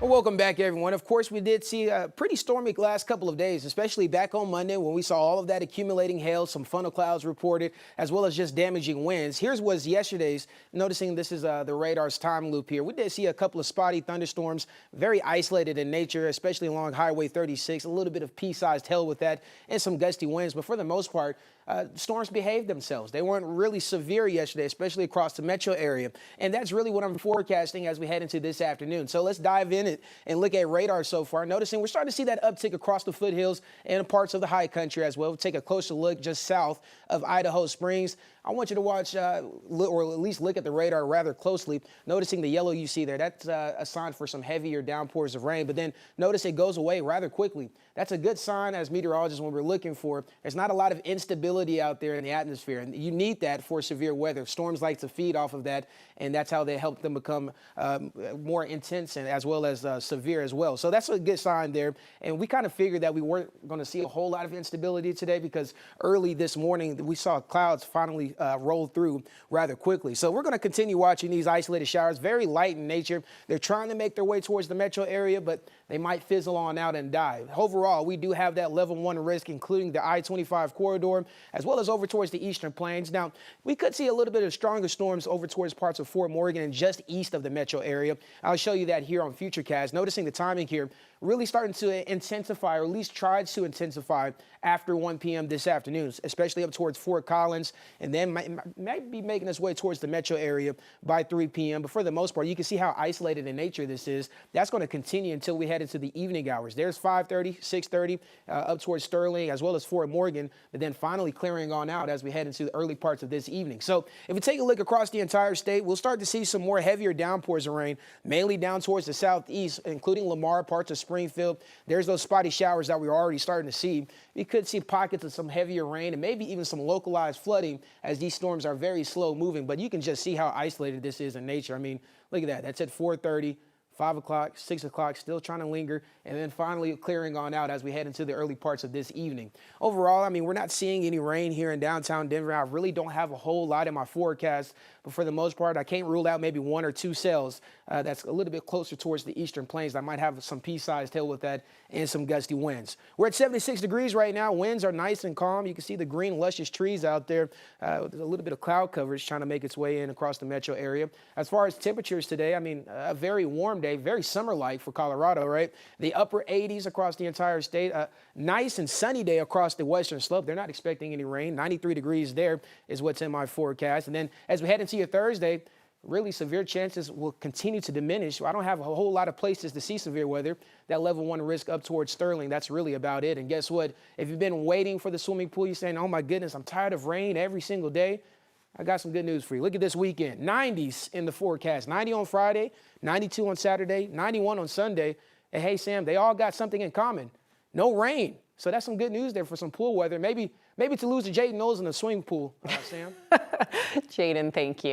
Well, welcome back, everyone. Of course, we did see a pretty stormy last couple of days, especially back on Monday when we saw all of that accumulating hail, some funnel clouds reported, as well as just damaging winds. Here's was yesterday's. Noticing this is the radar's time loop here. We did see a couple of spotty thunderstorms, very isolated in nature, especially along Highway 36. A little bit of pea-sized hail with that and some gusty winds. But for the most part, storms behaved themselves. They weren't really severe yesterday, especially across the metro area. And that's really what I'm forecasting as we head into this afternoon. So let's dive in and look at radar so far. Noticing we're starting to see that uptick across the foothills and parts of the high country as well. We'll take a closer look just south of Idaho Springs. I want you to watch or at least look at the radar rather closely. Noticing the yellow you see there, that's a sign for some heavier downpours of rain. But then notice it goes away rather quickly. That's a good sign as meteorologists when we're looking for. There's not a lot of instability out there in the atmosphere, and you need that for severe weather. Storms like to feed off of that, and that's how they help them become more intense and as well as severe as well. So that's a good sign there. And we kind of figured that we weren't going to see a whole lot of instability today because early this morning we saw clouds finally roll through rather quickly. So we're going to continue watching these isolated showers, very light in nature. They're trying to make their way towards the metro area, but they might fizzle on out and die. Overall, we do have that level 1 risk, including the I-25 corridor, as well as over towards the eastern plains. Now, we could see a little bit of stronger storms over towards parts of Fort Morgan and just east of the metro area. I'll show you that here on Futurecast. Noticing the timing here, really starting to intensify, or at least tries to intensify after 1 p.m. this afternoon, especially up towards Fort Collins, and then might be making its way towards the metro area by 3 p.m. But for the most part, you can see how isolated in nature this is. That's going to continue until we head into the evening hours. There's 5:30, 6:30, up towards Sterling, as well as Fort Morgan, but then finally clearing on out as we head into the early parts of this evening. So if we take a look across the entire state, we'll start to see some more heavier downpours of rain, mainly down towards the southeast, including Lamar, parts of Springfield. There's those spotty showers that we're already starting to see. We could see pockets of some heavier rain and maybe even some localized flooding as these storms are very slow moving, but you can just see how isolated this is in nature. I mean, look at that. That's at 4:30. 5 o'clock, 6 o'clock, still trying to linger, and then finally clearing on out as we head into the early parts of this evening. Overall, I mean, we're not seeing any rain here in downtown Denver. I really don't have a whole lot in my forecast, but for the most part, I can't rule out maybe 1 or 2 cells that's a little bit closer towards the eastern plains. I might have some pea-sized hail with that and some gusty winds. We're at 76 degrees right now. Winds are nice and calm. You can see the green, luscious trees out there. There's a little bit of cloud coverage trying to make its way in across the metro area. As far as temperatures today, I mean, a very warm day, very summer-like for Colorado, right? The upper 80s across the entire state. Nice and sunny day across the western slope. They're not expecting any rain. 93 degrees there is what's in my forecast. And then as we head into your Thursday, really severe chances will continue to diminish. I don't have a whole lot of places to see severe weather. That level 1 risk up towards Sterling, that's really about it. And guess what? If you've been waiting for the swimming pool, you're saying, oh my goodness, I'm tired of rain every single day. I got some good news for you. Look at this weekend. 90s in the forecast. 90 on Friday, 92 on Saturday, 91 on Sunday. And hey, Sam, they all got something in common. No rain. So that's some good news there for some pool weather. Maybe to lose to Jaden Knowles in the swimming pool, Sam. Jaden, thank you.